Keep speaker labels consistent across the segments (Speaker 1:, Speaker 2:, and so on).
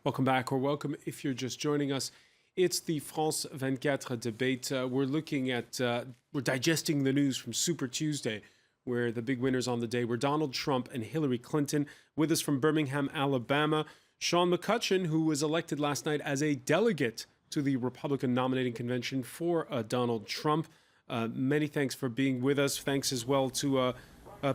Speaker 1: Welcome back, or welcome if you're just joining us. It's the France 24 debate. We're looking at, we're digesting the news from Super Tuesday, where the big winners on the day were Donald Trump and Hillary Clinton. With us from Birmingham, Alabama, Sean McCutcheon, who was elected last night as a delegate to the Republican nominating convention for Donald Trump. Many thanks for being with us. Thanks as well to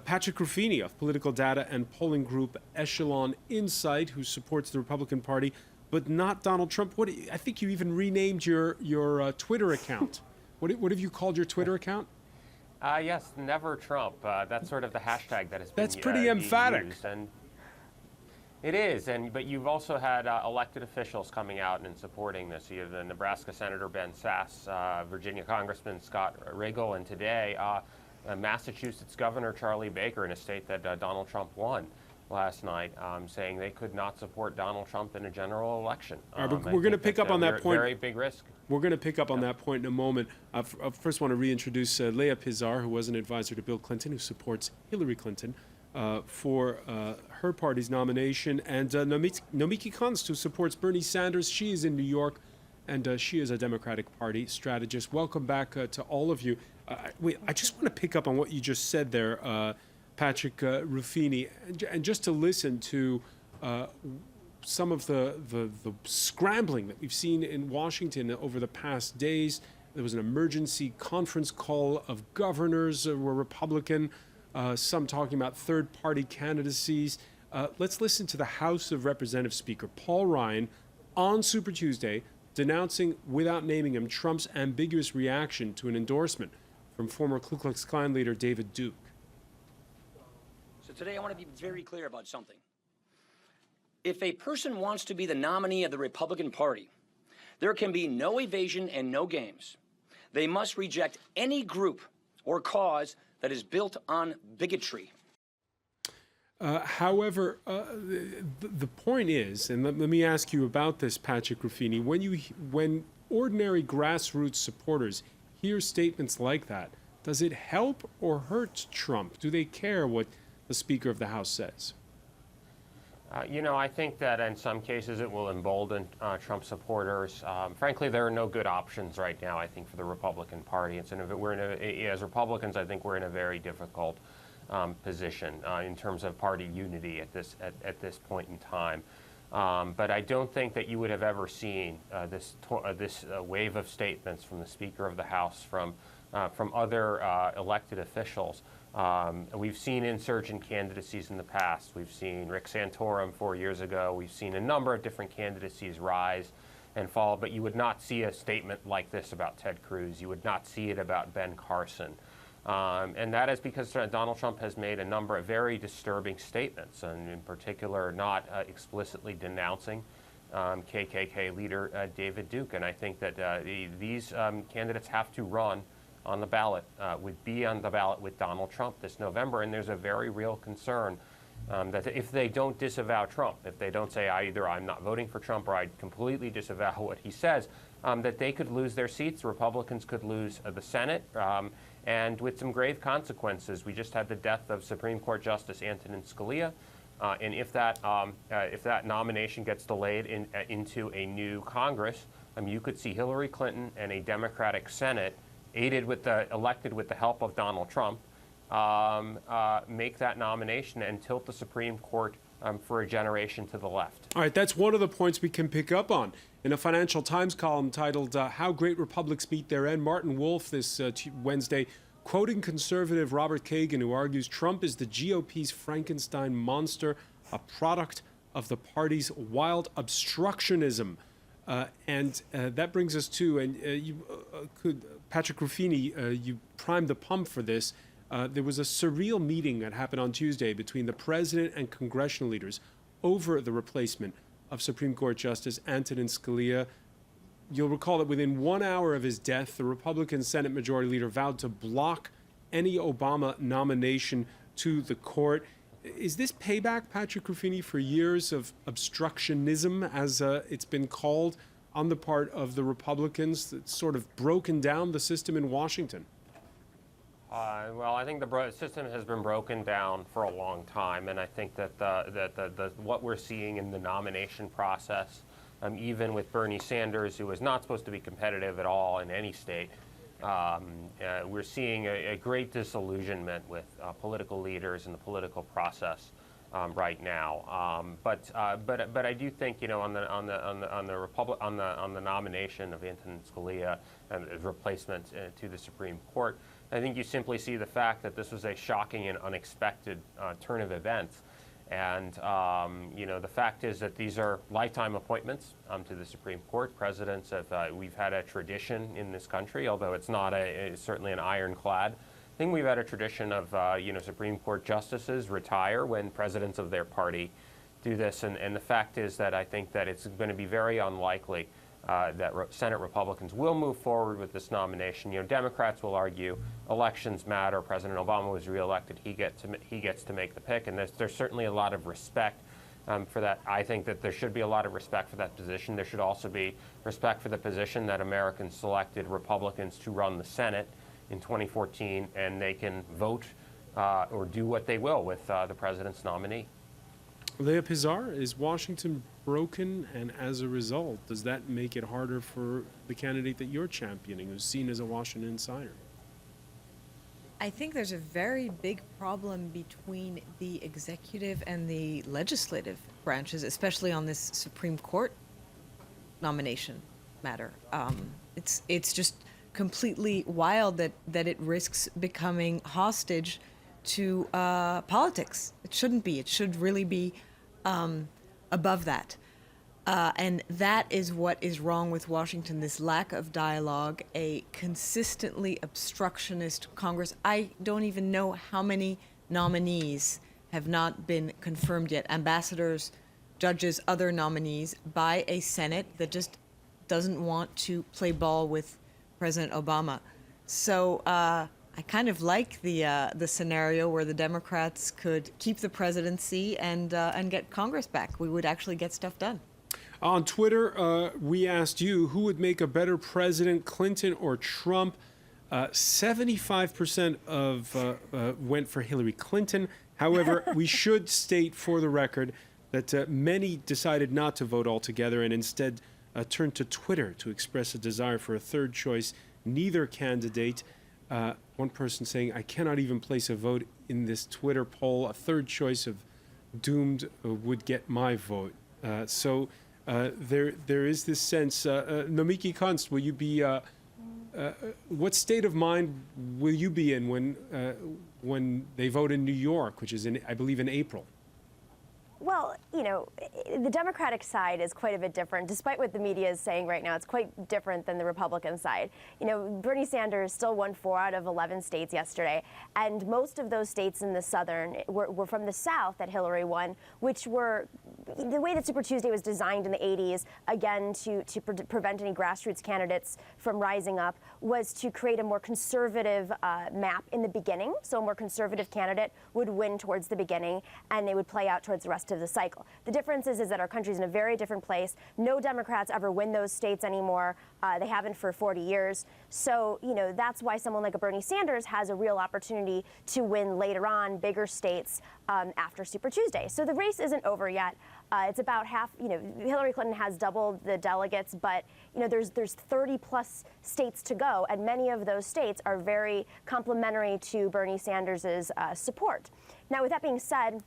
Speaker 1: Patrick Ruffini of political data and polling group Echelon Insight, who supports the Republican Party, but not Donald Trump. I think you even renamed your Twitter account. What have you called your Twitter account?
Speaker 2: Yes, never Trump. That's sort of the hashtag that has been
Speaker 1: That's pretty emphatic.
Speaker 2: Used, and it is, but you've also had elected officials coming out and supporting this. You have the Nebraska Senator Ben Sasse, Virginia Congressman Scott Riggle, and today Massachusetts Governor Charlie Baker, in a state that Donald Trump won last night, saying they could not support Donald Trump in a general election.
Speaker 1: But we're going to pick up on that point.
Speaker 2: Very big risk.
Speaker 1: We're going to pick up on that point in a moment. I first want to reintroduce Leah Pizarre, who was an advisor to Bill Clinton, who supports Hillary Clinton for her party's nomination, and Nomiki Konst, who supports Bernie Sanders. She is in New York, and she is a Democratic Party strategist. Welcome back to all of you. I just want to pick up on what you just said there, Patrick Ruffini, and just to listen to some of the scrambling that we've seen in Washington over the past days. There was an emergency conference call of governors who were Republican, some talking about third-party candidacies. Let's listen to the House of Representatives Speaker Paul Ryan on Super Tuesday denouncing, without naming him, Trump's ambiguous reaction to an endorsement from former Ku Klux Klan leader David Duke.
Speaker 3: So today I want to be very clear about something. If a person wants to be the nominee of the Republican Party, there can be no evasion and no games. They must reject any group or cause that is built on bigotry.
Speaker 1: However, the point is, and let me ask you about this, Patrick Ruffini, when ordinary grassroots supporters hear statements like that, does it help or hurt Trump? Do they care what the Speaker of the House says?
Speaker 2: I think that in some cases it will embolden Trump supporters. Frankly, there are no good options right now, I think, for the Republican Party. As Republicans, I think we're in a very difficult position in terms of party unity at this point in time. But I don't think that you would have ever seen this wave of statements from the Speaker of the House, from other elected officials. We've seen insurgent candidacies in the past. We've seen Rick Santorum 4 years ago. We've seen a number of different candidacies rise and fall, but you would not see a statement like this about Ted Cruz. You would not see it about Ben Carson. And that is because Donald Trump has made a number of very disturbing statements, and in particular not explicitly denouncing KKK leader David Duke. And I think that these candidates have to run on the ballot, would be on the ballot with Donald Trump this November. And there's a very real concern that if they don't disavow Trump, if they don't say either I'm not voting for Trump or I completely disavow what he says, that they could lose their seats. Republicans could lose the Senate, and with some grave consequences. We just had the death of Supreme Court Justice Antonin Scalia, and if that nomination gets delayed into a new Congress, you could see Hillary Clinton and a Democratic Senate, elected with the help of Donald Trump, make that nomination and tilt the Supreme Court for a generation to the left.
Speaker 1: All right, that's one of the points we can pick up on. In a Financial Times column titled, How Great Republics Meet Their End, Martin Wolf this Wednesday, quoting conservative Robert Kagan, who argues Trump is the GOP's Frankenstein monster, a product of the party's wild obstructionism. And that brings us to, and Patrick Ruffini, you primed the pump for this. There was a surreal meeting that happened on Tuesday between the president and congressional leaders over the replacement of Supreme Court Justice Antonin Scalia. You'll recall that within 1 hour of his death, the Republican Senate Majority Leader vowed to block any Obama nomination to the court. Is this payback, Patrick Ruffini, for years of obstructionism, as it's been called, on the part of the Republicans that's sort of broken down the system in Washington?
Speaker 2: Well, I think the system has been broken down for a long time, and I think that what we're seeing in the nomination process, even with Bernie Sanders, who was not supposed to be competitive at all in any state, we're seeing a great disillusionment with political leaders and the political process right now. But I do think, on the nomination of Antonin Scalia and his replacement to the Supreme Court, I think you simply see the fact that this was a shocking and unexpected turn of events. And, the fact is that these are lifetime appointments to the Supreme Court. Presidents we've had a tradition in this country, although it's not it's certainly an ironclad. I think we've had a tradition of, Supreme Court justices retire when presidents of their party do this. And the fact is that I think that it's going to be very unlikely that Senate Republicans will move forward with this nomination. Democrats will argue elections matter. President Obama was reelected. He gets to make the pick, and there's certainly a lot of respect for that. I think that there should be a lot of respect for that position. There should also be respect for the position that Americans selected Republicans to run the Senate in 2014, and they can vote or do what they will with the president's nominee.
Speaker 1: Leah Pizarro, is Washington broken, and as a result, does that make it harder for the candidate that you're championing, who's seen as a Washington insider?
Speaker 4: I think there's a very big problem between the executive and the legislative branches, especially on this Supreme Court nomination matter. It's just completely wild that it risks becoming hostage to politics. It shouldn't be. It should really be above that. And that is what is wrong with Washington, this lack of dialogue, a consistently obstructionist Congress. I don't even know how many nominees have not been confirmed yet, ambassadors, judges, other nominees, by a Senate that just doesn't want to play ball with President Obama. So I kind of like the scenario where the Democrats could keep the presidency and get Congress back. We would actually get stuff done.
Speaker 1: On Twitter, we asked you who would make a better president, Clinton or Trump. 75% went for Hillary Clinton. However, we should state for the record that many decided not to vote altogether and instead turned to Twitter to express a desire for a third choice, neither candidate. One person saying, I cannot even place a vote in this Twitter poll. A third choice of doomed would get my vote. So there is this sense. Nomiki Kunst, will you be? What state of mind will you be in when they vote in New York, which is I believe in April?
Speaker 5: Well, the Democratic side is quite a bit different. Despite what the media is saying right now, it's quite different than the Republican side. Bernie Sanders still won 4 out of 11 states yesterday, and most of those states in the southern were from the South that Hillary won, which were the way that Super Tuesday was designed in the 80s, again, to prevent any grassroots candidates from rising up, was to create a more conservative map in the beginning. So a more conservative candidate would win towards the beginning, and they would play out towards the rest of the cycle. The difference is that our country's in a very different place. No Democrats ever win those states anymore. They haven't for 40 years. So, that's why someone like a Bernie Sanders has a real opportunity to win later on bigger states after Super Tuesday. So the race isn't over yet. It's about half, Hillary Clinton has doubled the delegates, but, there's 30 plus states to go, and many of those states are very complementary to Bernie Sanders's support. Now, with that being said,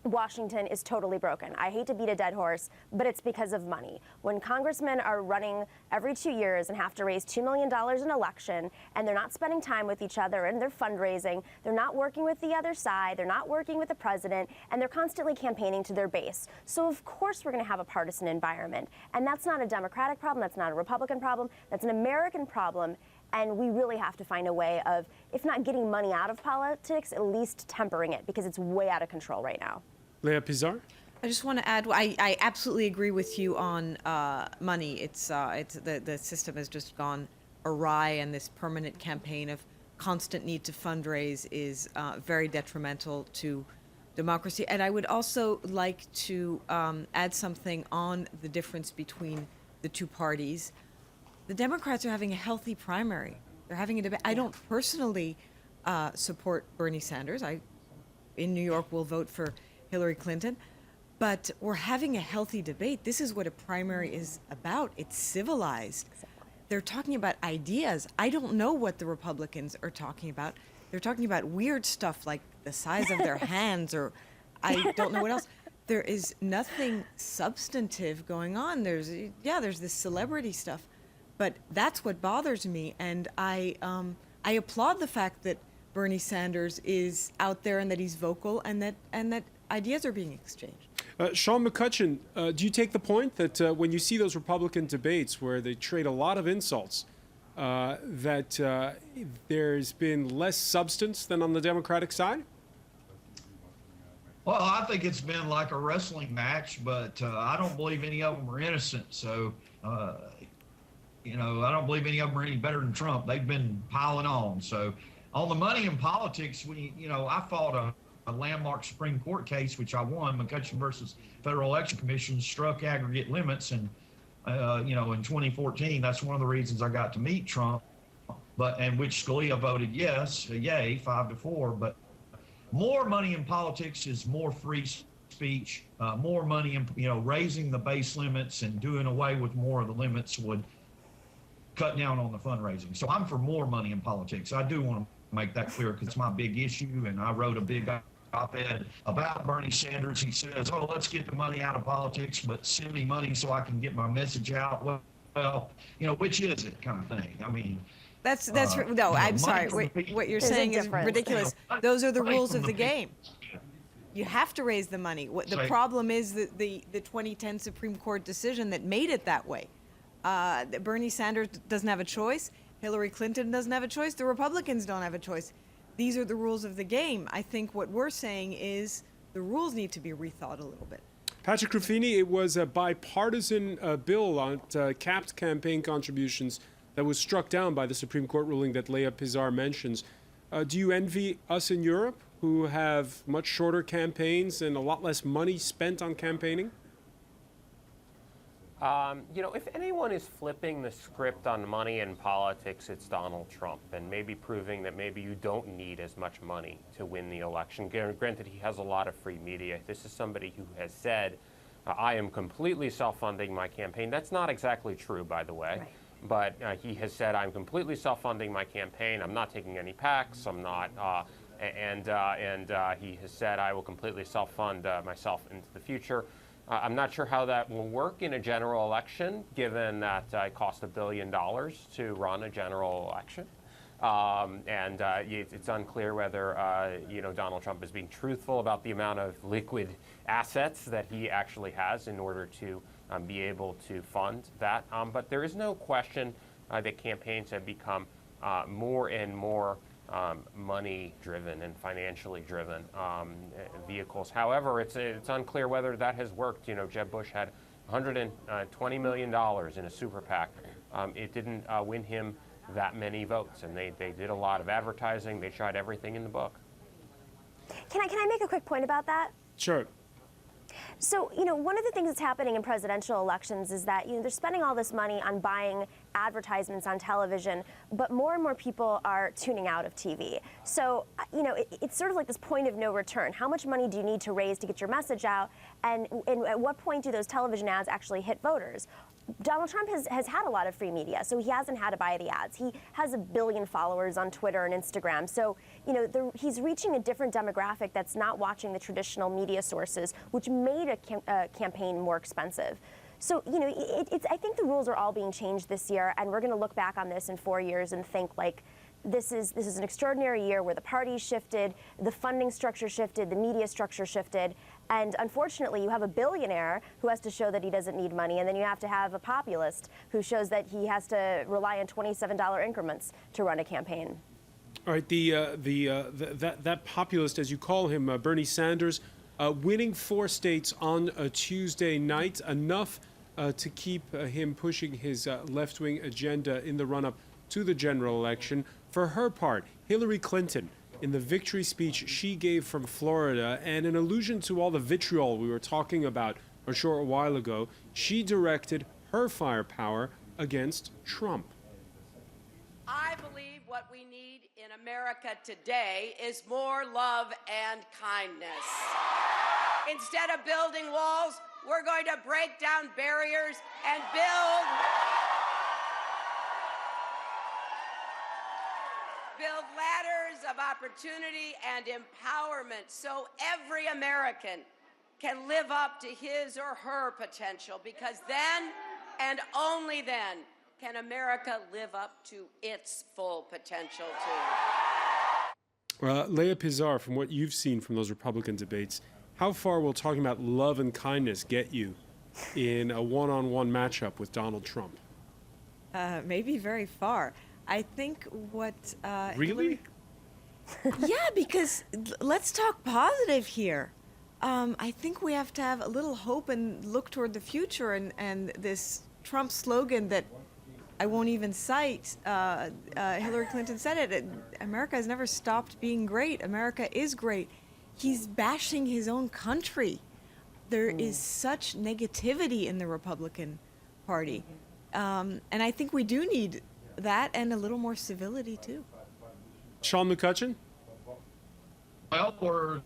Speaker 5: Washington is totally broken. I hate to beat a dead horse, but it's because of money. When congressmen are running every 2 years and have to raise $2 million an election, and they're not spending time with each other and they're fundraising, they're not working with the other side, they're not working with the president, and they're constantly campaigning to their base. So of course we're going to have a partisan environment. And that's not a Democratic problem, that's not a Republican problem, that's an American problem. And we really have to find a way of, if not getting money out of politics, at least tempering it, because it's way out of control right now.
Speaker 1: Leah Pizarro?
Speaker 4: I just want to add, I absolutely agree with you on money. It's the system has just gone awry, and this permanent campaign of constant need to fundraise is very detrimental to democracy. And I would also like to add something on the difference between the two parties. The Democrats are having a healthy primary. They're having a debate. I don't personally support Bernie Sanders. In New York, will vote for Hillary Clinton. But we're having a healthy debate. This is what a primary is about. It's civilized. They're talking about ideas. I don't know what the Republicans are talking about. They're talking about weird stuff like the size of their hands, or I don't know what else. There is nothing substantive going on. There's this celebrity stuff, but that's what bothers me. And I applaud the fact that Bernie Sanders is out there and that he's vocal and that ideas are being exchanged.
Speaker 1: Sean McCutcheon, do you take the point that when you see those Republican debates where they trade a lot of insults, that there's been less substance than on the Democratic side?
Speaker 6: Well, I think it's been like a wrestling match, but I don't believe any of them are innocent. So, I don't believe any of them are any better than Trump. They've been piling on. So, on the money in politics, I fought a landmark Supreme Court case, which I won. McCutcheon versus Federal Election Commission struck aggregate limits, and in 2014, that's one of the reasons I got to meet Trump. And which Scalia voted yes, yay, 5-4. But more money in politics is more free speech. More money in raising the base limits and doing away with more of the limits would cut down on the fundraising. So I'm for more money in politics. I do want to make that clear because it's my big issue, and I wrote a big op-ed about Bernie Sanders. He says, "Oh, let's get the money out of politics, but send me money so I can get my message out." Well, which is it, kind of thing. I mean,
Speaker 4: no. I'm sorry. What you're saying is ridiculous. Those are the rules of the game. You have to raise the money. The problem is the 2010 Supreme Court decision that made it that way. Bernie Sanders doesn't have a choice. Hillary Clinton doesn't have a choice. The Republicans don't have a choice. These are the rules of the game. I think what we're saying is the rules need to be rethought a little bit.
Speaker 1: Patrick Ruffini, it was a bipartisan bill on capped campaign contributions that was struck down by the Supreme Court ruling that Leah Pizarro mentions. Do you envy us in Europe, who have much shorter campaigns and a lot less money spent on campaigning?
Speaker 2: If anyone is flipping the script on money in politics, it's Donald Trump, and maybe proving that maybe you don't need as much money to win the election. Granted, he has a lot of free media. This is somebody who has said, I am completely self-funding my campaign. That's not exactly true, by the way. Right. But he has said, I'm completely self-funding my campaign. I'm not taking any PACs. I'm not, and he has said, I will completely self-fund myself into the future. I'm not sure how that will work in a general election, given that it costs $1 billion to run a general election. It's unclear whether Donald Trump is being truthful about the amount of liquid assets that he actually has in order to be able to fund that. But there is no question that campaigns have become more and more money-driven and financially driven vehicles. However, it's unclear whether that has worked. Jeb Bush had $120 million in a super PAC. It didn't win him that many votes, and they did a lot of advertising. They tried everything in the book.
Speaker 5: Can I make a quick point about that?
Speaker 1: Sure.
Speaker 5: So, one of the things that's happening in presidential elections is that, they're spending all this money on buying advertisements on television, but more and more people are tuning out of TV. So, it's sort of like this point of no return. How much money do you need to raise to get your message out? And at what point do those television ads actually hit voters? Donald Trump has had a lot of free media, so he hasn't had to buy the ads. He has 1 billion followers on Twitter and Instagram. So, he's reaching a different demographic that's not watching the traditional media sources, which made a campaign more expensive. So, I think the rules are all being changed this year, and we're going to look back on this in 4 years and think, like, this is an extraordinary year where the parties shifted, the funding structure shifted, the media structure shifted, and unfortunately you have a billionaire who has to show that he doesn't need money, and then you have to have a populist who shows that he has to rely on $27 increments to run a campaign.
Speaker 1: All right, that populist, as you call him, Bernie Sanders, winning 4 states on a Tuesday night, enough to keep him pushing his left-wing agenda in the run-up to the general election. For her part, Hillary Clinton, in the victory speech she gave from Florida, and in allusion to all the vitriol we were talking about a short while ago, she directed her firepower against Trump.
Speaker 7: I believe what we need in America today is more love and kindness. Instead of building walls, we're going to break down barriers and build ladders of opportunity and empowerment so every American can live up to his or her potential, because then and only then can America live up to its full potential too.
Speaker 1: Leah Pizarro, from what you've seen from those Republican debates, how far will talking about love and kindness get you in a one-on-one matchup with Donald Trump?
Speaker 4: Maybe very far. I think what
Speaker 1: Really?
Speaker 4: yeah, because let's talk positive here. I think we have to have a little hope and look toward the future, and this Trump slogan that I won't even cite, Hillary Clinton said it, America has never stopped being great. America is great. He's bashing his own country. There is such negativity in the Republican Party. And I think we do need that and a little more civility, too.
Speaker 1: Sean McCutcheon?
Speaker 6: Well, we're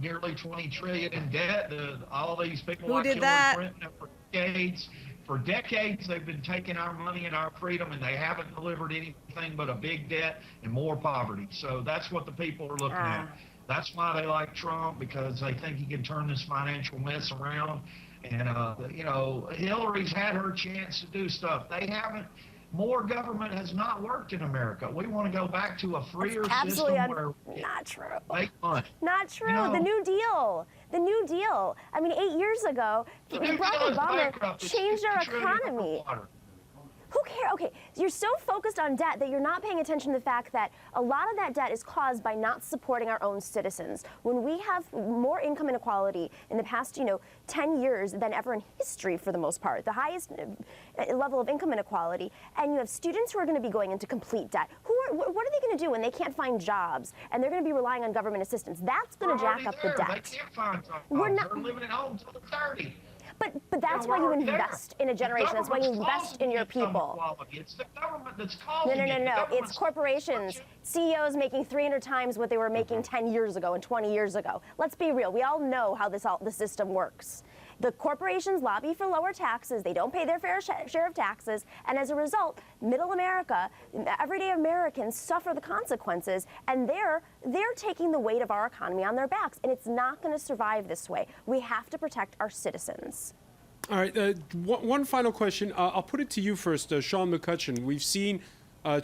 Speaker 6: nearly 20 trillion in debt. All these people
Speaker 4: Who
Speaker 6: like
Speaker 4: did
Speaker 6: Hillary
Speaker 4: that?
Speaker 6: Clinton for decades. For decades, they've been taking our money and our freedom, and they haven't delivered anything but a big debt and more poverty. So that's what the people are looking at. That's why they like Trump, because they think he can turn this financial mess around. And, you know, Hillary's had her chance to do stuff. They haven't. More government has not worked in America. We want to go back to a freer
Speaker 5: Absolutely
Speaker 6: system where
Speaker 5: not true.
Speaker 6: make money.
Speaker 5: Not true.
Speaker 6: You know,
Speaker 5: The New Deal. The New Deal. I mean, 8 years ago,
Speaker 6: the New
Speaker 5: Barack
Speaker 6: Deal is
Speaker 5: Obama
Speaker 6: bankrupt. It's
Speaker 5: changed our
Speaker 6: 50 trillion
Speaker 5: economy.
Speaker 6: underwater.
Speaker 5: Who cares? Okay, you're so focused on debt that you're not paying attention to the fact that a lot of that debt is caused by not supporting our own citizens. When we have more income inequality in the past, 10 years than ever in history for the most part, the highest level of income inequality, and you have students who are going to be going into complete debt. What are they going to do when they can't find jobs and they're going to be relying on government assistance? That's going to
Speaker 6: We're
Speaker 5: jack up
Speaker 6: already
Speaker 5: the
Speaker 6: there.
Speaker 5: debt.
Speaker 6: They can't find jobs.
Speaker 5: We're not-
Speaker 6: They're living at home until they're 30.
Speaker 5: But that's why you invest in a generation. That's why you invest in your people.
Speaker 6: It's the government that's causing it.
Speaker 5: No. It's corporations, CEOs making 300 times what they were making 10 years ago and 20 years ago. Let's be real. We all know how the system works. The corporations lobby for lower taxes. They don't pay their fair share of taxes. And as a result, middle America, everyday Americans suffer the consequences. And they're taking the weight of our economy on their backs. And it's not going to survive this way. We have to protect our citizens.
Speaker 1: All right, one final question. I'll put it to you first, Sean McCutcheon. We've seen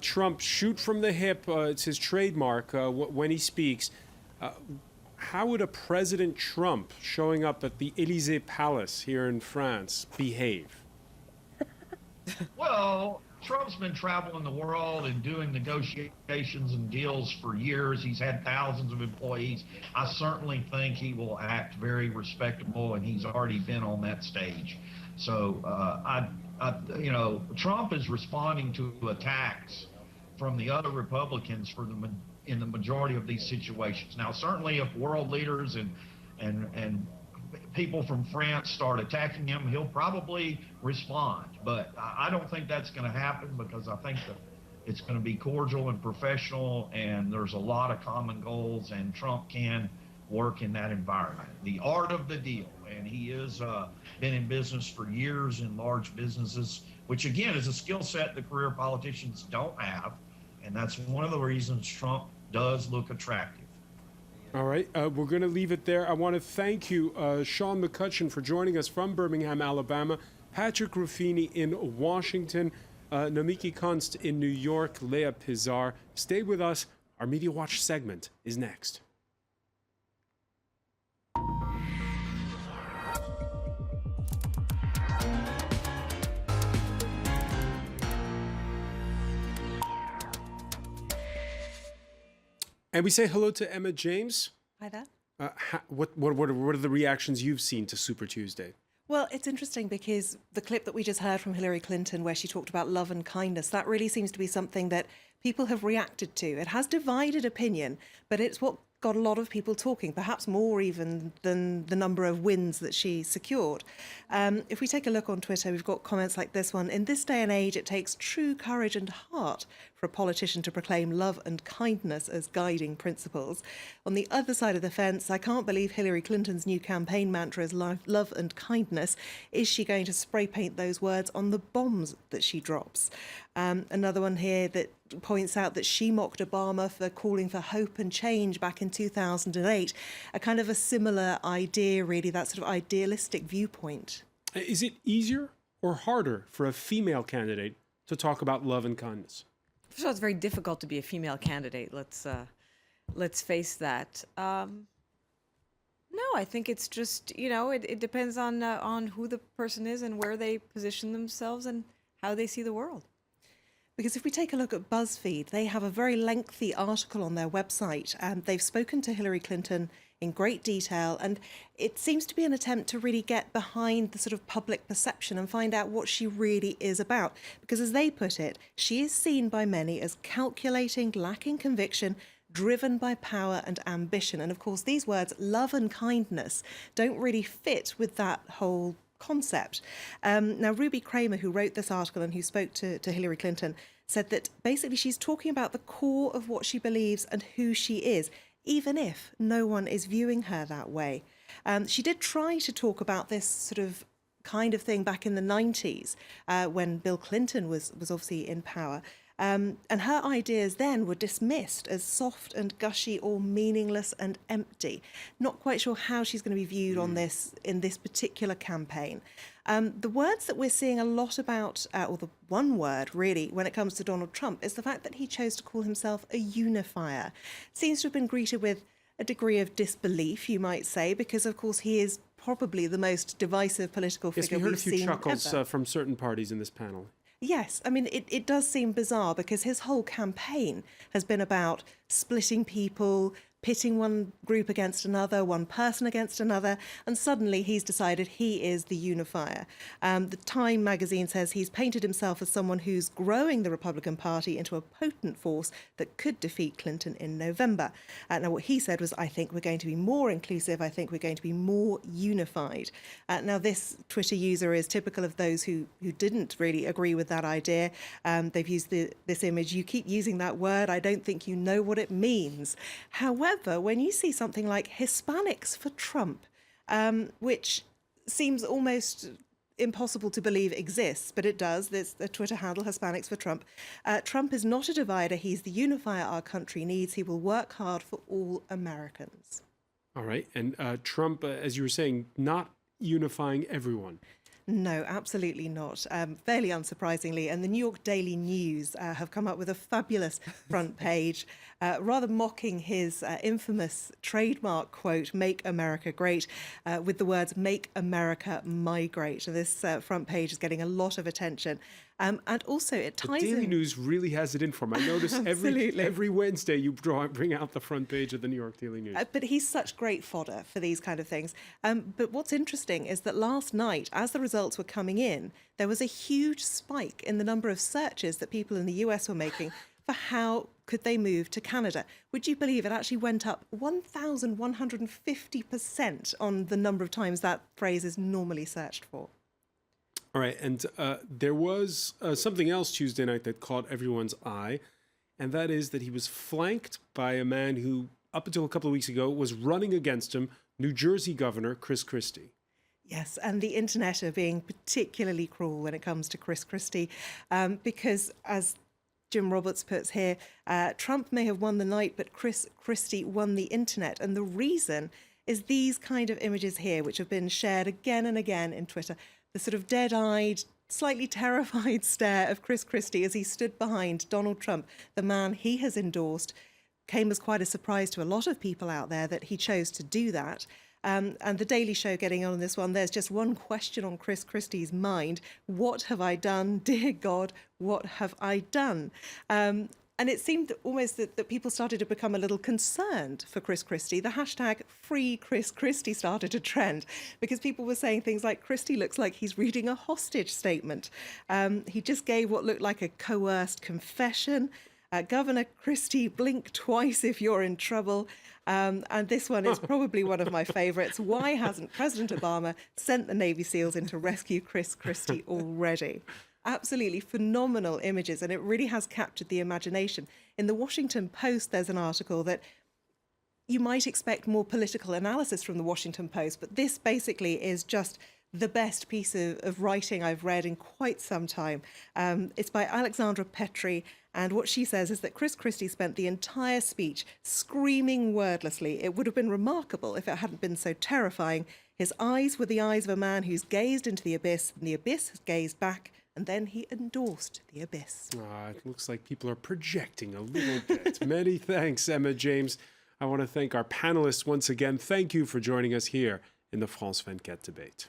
Speaker 1: Trump shoot from the hip. It's his trademark when he speaks. How would a President Trump showing up at the Élysée Palace here in France behave?
Speaker 6: Well, Trump's been traveling the world and doing negotiations and deals for years. He's had thousands of employees. I certainly think he will act very respectable, and he's already been on that stage. So, Trump is responding to attacks from the other Republicans in the majority of these situations. Now, certainly if world leaders and people from France start attacking him, he'll probably respond. But I don't think that's going to happen, because I think that it's going to be cordial and professional, and there's a lot of common goals, and Trump can work in that environment. The art of the deal, and he has been in business for years in large businesses, which again is a skill set that career politicians don't have, and that's one of the reasons Trump does look attractive.
Speaker 1: All right, we're going to leave it there. I want to thank you, Sean McCutcheon, for joining us from Birmingham, Alabama, Patrick Ruffini in Washington, Nomiki Kunst in New York, Leah Pizarro. Stay with us. Our Media Watch segment is next. And we say hello to Emma James.
Speaker 8: Hi there.
Speaker 1: What are the reactions you've seen to Super Tuesday?
Speaker 8: Well, it's interesting because the clip that we just heard from Hillary Clinton, where she talked about love and kindness, that really seems to be something that people have reacted to. It has divided opinion, but it's what got a lot of people talking, perhaps more even than the number of wins that she secured. If we take a look on Twitter, we've got comments like this one. In this day and age, it takes true courage and heart for a politician to proclaim love and kindness as guiding principles. On the other side of the fence, I can't believe Hillary Clinton's new campaign mantra is love and kindness. Is she going to spray paint those words on the bombs that she drops? Another one here that points out that she mocked Obama for calling for hope and change back in 2008. A kind of a similar idea, really, that sort of idealistic viewpoint.
Speaker 1: Is it easier or harder for a female candidate to talk about love and kindness?
Speaker 4: First of all, it's very difficult to be a female candidate. Let's face that. No, I think it's just, it depends on who the person is and where they position themselves and how they see the world.
Speaker 8: Because if we take a look at BuzzFeed, they have a very lengthy article on their website, and they've spoken to Hillary Clinton in great detail, and it seems to be an attempt to really get behind the sort of public perception and find out what she really is about. Because as they put it, she is seen by many as calculating, lacking conviction, driven by power and ambition. And of course, these words, love and kindness, don't really fit with that whole concept. Now, Ruby Kramer, who wrote this article and who spoke to Hillary Clinton, said that basically she's talking about the core of what she believes and who she is, even if no one is viewing her that way. She did try to talk about this sort of kind of thing back in the 90s when Bill Clinton was obviously in power. And her ideas then were dismissed as soft and gushy or meaningless and empty. Not quite sure how she's going to be viewed on this in this particular campaign. The words that we're seeing a lot about, or the one word really, when it comes to Donald Trump, is the fact that he chose to call himself a unifier. Seems to have been greeted with a degree of disbelief, you might say, because of course he is probably the most divisive political figure
Speaker 1: Yes, we heard a
Speaker 8: we've
Speaker 1: few
Speaker 8: seen
Speaker 1: chuckles
Speaker 8: ever.
Speaker 1: from certain parties in this panel.
Speaker 8: Yes, I mean, it does seem bizarre because his whole campaign has been about splitting people, pitting one group against another, one person against another, and suddenly he's decided he is the unifier. The Time magazine says he's painted himself as someone who's growing the Republican Party into a potent force that could defeat Clinton in November. Now, what he said was, I think we're going to be more inclusive, I think we're going to be more unified. Now, this Twitter user is typical of those who didn't really agree with that idea. They've used this image, you keep using that word, I don't think you know what it means. However, when you see something like Hispanics for Trump, which seems almost impossible to believe exists, but it does. There's a Twitter handle, Hispanics for Trump. Trump is not a divider. He's the unifier our country needs. He will work hard for all Americans.
Speaker 1: All right. And Trump, as you were saying, not unifying everyone.
Speaker 8: No, absolutely not. Fairly unsurprisingly. And the New York Daily News have come up with a fabulous front page, rather mocking his infamous trademark quote, "Make America Great," with the words, "Make America Migrate." So this front page is getting a lot of attention. And also it ties
Speaker 1: The Daily
Speaker 8: in...
Speaker 1: News really has it in for him. I notice every Wednesday you bring out the front page of the New York Daily News.
Speaker 8: But he's such great fodder for these kind of things. But what's interesting is that last night, as the results were coming in, there was a huge spike in the number of searches that people in the US were making for how could they move to Canada. Would you believe it actually went up 1,150% on the number of times that phrase is normally searched for?
Speaker 1: All right, and there was something else Tuesday night that caught everyone's eye, and that is that he was flanked by a man who, up until a couple of weeks ago, was running against him, New Jersey Governor Chris Christie.
Speaker 8: Yes, and the internet are being particularly cruel when it comes to Chris Christie, because as Jim Roberts puts here, Trump may have won the night, but Chris Christie won the internet. And the reason is these kind of images here, which have been shared again and again in Twitter. The sort of dead-eyed, slightly terrified stare of Chris Christie as he stood behind Donald Trump, the man he has endorsed, came as quite a surprise to a lot of people out there that he chose to do that. And the Daily Show getting on this one, there's just one question on Chris Christie's mind. What have I done? Dear God, what have I done? And it seemed almost that people started to become a little concerned for Chris Christie. The hashtag Free Chris Christie started to trend because people were saying things like, Christie looks like he's reading a hostage statement. He just gave what looked like a coerced confession. Governor Christie, blink twice if you're in trouble. And this one is probably one of my favorites. Why hasn't President Obama sent the Navy SEALs in to rescue Chris Christie already? Absolutely phenomenal images, and it really has captured the imagination. In the Washington Post, there's an article that you might expect more political analysis from the Washington Post, but this basically is just the best piece of writing I've read in quite some time. It's by Alexandra Petri, and what she says is that Chris Christie spent the entire speech screaming wordlessly. It would have been remarkable if it hadn't been so terrifying. His eyes were the eyes of a man who's gazed into the abyss, and the abyss has gazed back, and then he endorsed the abyss.
Speaker 1: It looks like people are projecting a little bit. Many thanks, Emma James. I want to thank our panelists once again. Thank you for joining us here in the France 24 debate.